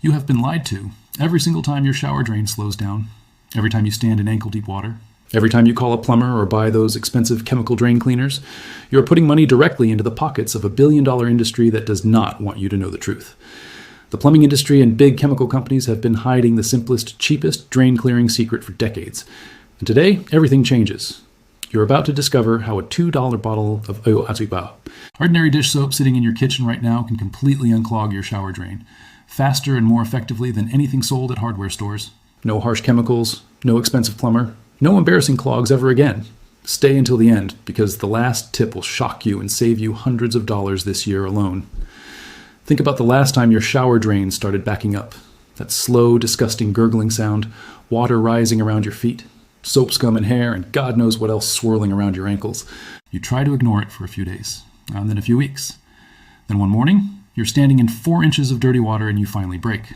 You have been lied to every single time your shower drain slows down, every time you stand in ankle-deep water, every time you call a plumber or buy those expensive chemical drain cleaners. You're putting money directly into the pockets of a billion-dollar industry that does not want you to know the truth. The plumbing industry and big chemical companies have been hiding the simplest, cheapest drain clearing secret for decades. And today, everything changes. You're about to discover how a $2 bottle of ordinary dish soap sitting in your kitchen right now can completely unclog your shower drain, faster and more effectively than anything sold at hardware stores. No harsh chemicals, no expensive plumber, no embarrassing clogs ever again. Stay until the end, because the last tip will shock you and save you hundreds of dollars this year alone. Think about the last time your shower drain started backing up. That slow, disgusting gurgling sound, water rising around your feet, soap scum and hair, and God knows what else swirling around your ankles. You try to ignore it for a few days, and then a few weeks. Then one morning, you're standing in 4 inches of dirty water and you finally break.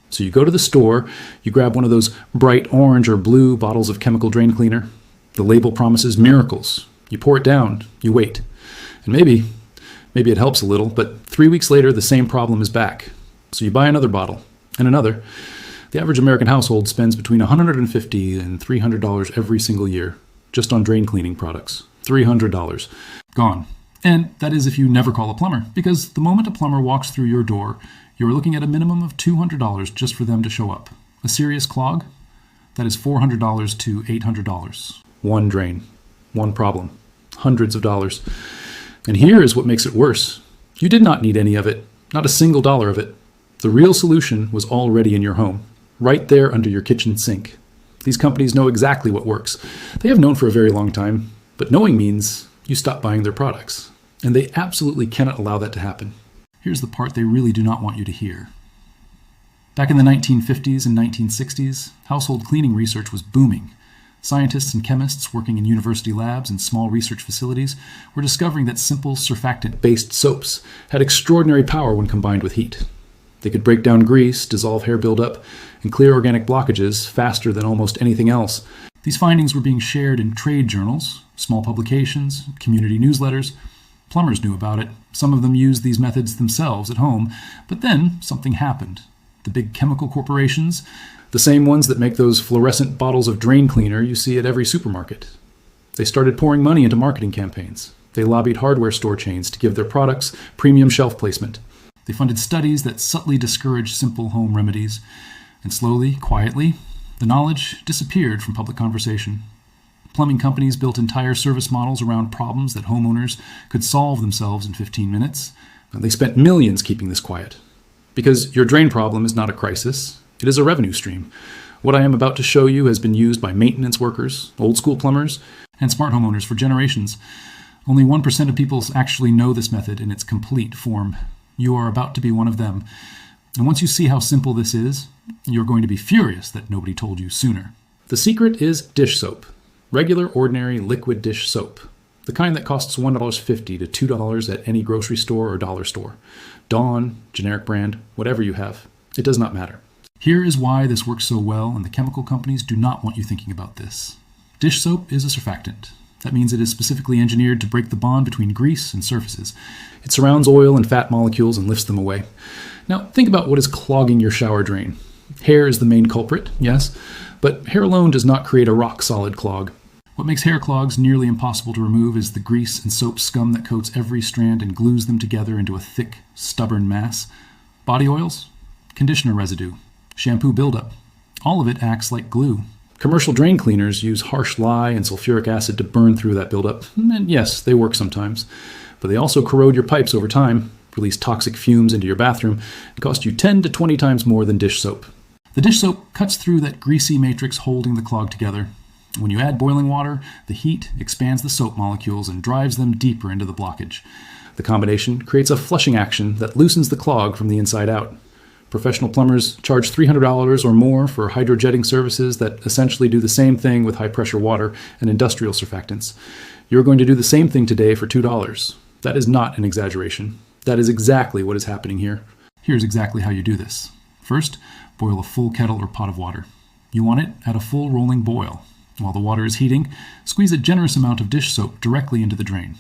So you go to the store, you grab one of those bright orange or blue bottles of chemical drain cleaner. The label promises miracles. You pour it down, you wait. And maybe it helps a little, but 3 weeks later, the same problem is back. So you buy another bottle, and another. The average American household spends between $150 and $300 every single year just on drain cleaning products. $300. Gone. And that is if you never call a plumber, because the moment a plumber walks through your door, you're looking at a minimum of $200 just for them to show up. A serious clog? That is $400 to $800. One drain. One problem. Hundreds of dollars. And here is what makes it worse. You did not need any of it. Not a single dollar of it. The real solution was already in your home, right there under your kitchen sink. These companies know exactly what works. They have known for a very long time, but knowing means you stop buying their products. And they absolutely cannot allow that to happen. Here's the part they really do not want you to hear. Back in the 1950s and 1960s, household cleaning research was booming. Scientists and chemists working in university labs and small research facilities were discovering that simple surfactant-based soaps had extraordinary power when combined with heat. They could break down grease, dissolve hair buildup, and clear organic blockages faster than almost anything else. These findings were being shared in trade journals, small publications, community newsletters. Plumbers knew about it. Some of them used these methods themselves at home. But then something happened. The big chemical corporations, the same ones that make those fluorescent bottles of drain cleaner you see at every supermarket, they started pouring money into marketing campaigns. They lobbied hardware store chains to give their products premium shelf placement. They funded studies that subtly discouraged simple home remedies. And slowly, quietly, the knowledge disappeared from public conversation. Plumbing companies built entire service models around problems that homeowners could solve themselves in 15 minutes. And they spent millions keeping this quiet. Because your drain problem is not a crisis, it is a revenue stream. What I am about to show you has been used by maintenance workers, old school plumbers, and smart homeowners for generations. Only 1% of people actually know this method in its complete form. You are about to be one of them. And once you see how simple this is, you're going to be furious that nobody told you sooner. The secret is dish soap. Regular, ordinary, liquid dish soap. The kind that costs $1.50 to $2 at any grocery store or dollar store. Dawn, generic brand, whatever you have. It does not matter. Here is why this works so well, and the chemical companies do not want you thinking about this. Dish soap is a surfactant. That means it is specifically engineered to break the bond between grease and surfaces. It surrounds oil and fat molecules and lifts them away. Now, think about what is clogging your shower drain. Hair is the main culprit, yes, but hair alone does not create a rock-solid clog. What makes hair clogs nearly impossible to remove is the grease and soap scum that coats every strand and glues them together into a thick, stubborn mass. Body oils, conditioner residue, shampoo buildup. All of it acts like glue. Commercial drain cleaners use harsh lye and sulfuric acid to burn through that buildup. And yes, they work sometimes. But they also corrode your pipes over time, release toxic fumes into your bathroom, and cost you 10 to 20 times more than dish soap. The dish soap cuts through that greasy matrix holding the clog together. When you add boiling water, the heat expands the soap molecules and drives them deeper into the blockage. The combination creates a flushing action that loosens the clog from the inside out. Professional plumbers charge $300 or more for hydrojetting services that essentially do the same thing with high-pressure water and industrial surfactants. You're going to do the same thing today for $2. That is not an exaggeration. That is exactly what is happening here. Here's exactly how you do this. First, boil a full kettle or pot of water. You want it at a full rolling boil. While the water is heating, squeeze a generous amount of dish soap directly into the drain.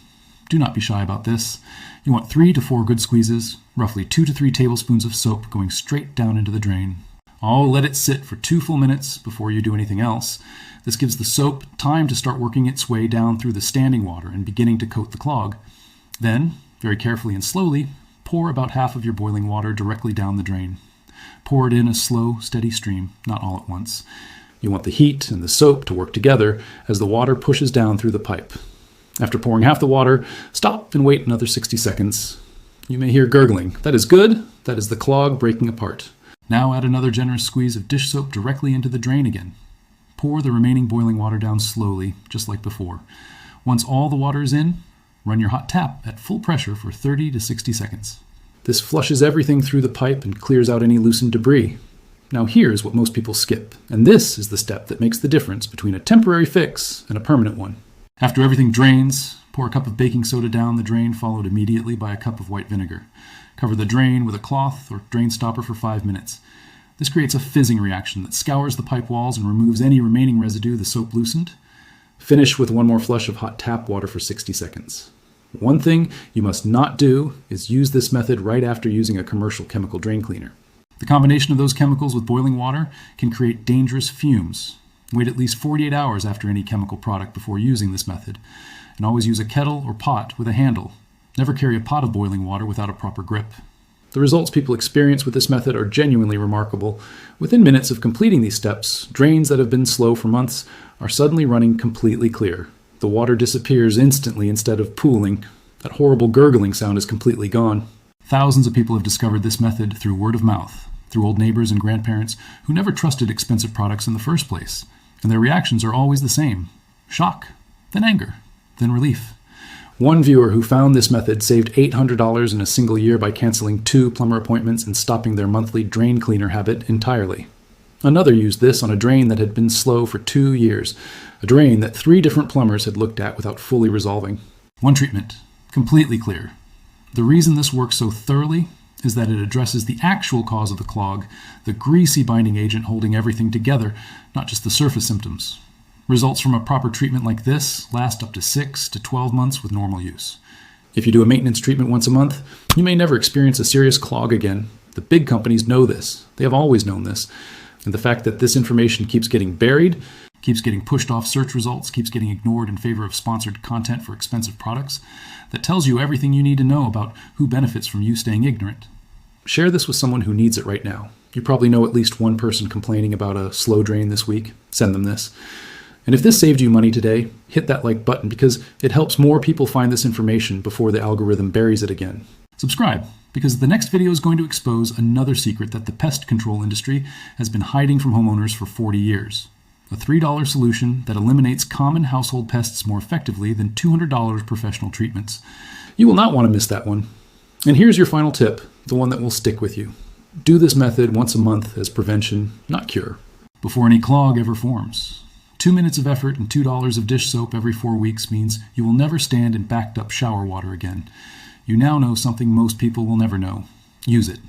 Do not be shy about this. You want 3 to 4 good squeezes, roughly 2 to 3 tablespoons of soap going straight down into the drain. Let it sit for 2 full minutes before you do anything else. This gives the soap time to start working its way down through the standing water and beginning to coat the clog. Then, very carefully and slowly, pour about half of your boiling water directly down the drain. Pour it in a slow, steady stream, not all at once. You want the heat and the soap to work together as the water pushes down through the pipe. After pouring half the water, stop and wait another 60 seconds. You may hear gurgling. That is good. That is the clog breaking apart. Now add another generous squeeze of dish soap directly into the drain again. Pour the remaining boiling water down slowly, just like before. Once all the water is in, run your hot tap at full pressure for 30 to 60 seconds. This flushes everything through the pipe and clears out any loosened debris. Now here's what most people skip, and this is the step that makes the difference between a temporary fix and a permanent one. After everything drains, pour a cup of baking soda down the drain, followed immediately by a cup of white vinegar. Cover the drain with a cloth or drain stopper for 5 minutes. This creates a fizzing reaction that scours the pipe walls and removes any remaining residue the soap loosened. Finish with one more flush of hot tap water for 60 seconds. One thing you must not do is use this method right after using a commercial chemical drain cleaner. The combination of those chemicals with boiling water can create dangerous fumes. Wait at least 48 hours after any chemical product before using this method. And always use a kettle or pot with a handle. Never carry a pot of boiling water without a proper grip. The results people experience with this method are genuinely remarkable. Within minutes of completing these steps, drains that have been slow for months are suddenly running completely clear. The water disappears instantly instead of pooling. That horrible gurgling sound is completely gone. Thousands of people have discovered this method through word of mouth, through old neighbors and grandparents who never trusted expensive products in the first place. And their reactions are always the same: shock, then anger, then relief. One viewer who found this method saved $800 in a single year by canceling 2 plumber appointments and stopping their monthly drain cleaner habit entirely. Another used this on a drain that had been slow for 2 years, a drain that 3 different plumbers had looked at without fully resolving. One treatment, completely clear. The reason this works so thoroughly is that it addresses the actual cause of the clog, the greasy binding agent holding everything together, not just the surface symptoms. Results from a proper treatment like this last up to 6 to 12 months with normal use. If you do a maintenance treatment once a month, you may never experience a serious clog again. The big companies know this. They have always known this. And the fact that this information keeps getting buried, keeps getting pushed off search results, keeps getting ignored in favor of sponsored content for expensive products, that tells you everything you need to know about who benefits from you staying ignorant. Share this with someone who needs it right now. You probably know at least one person complaining about a slow drain this week. Send them this. And if this saved you money today, hit that like button because it helps more people find this information before the algorithm buries it again. Subscribe, because the next video is going to expose another secret that the pest control industry has been hiding from homeowners for 40 years. A $3 solution that eliminates common household pests more effectively than $200 professional treatments. You will not want to miss that one. And here's your final tip, the one that will stick with you. Do this method once a month as prevention, not cure. Before any clog ever forms. 2 minutes of effort and $2 of dish soap every 4 weeks means you will never stand in backed up shower water again. You now know something most people will never know. Use it.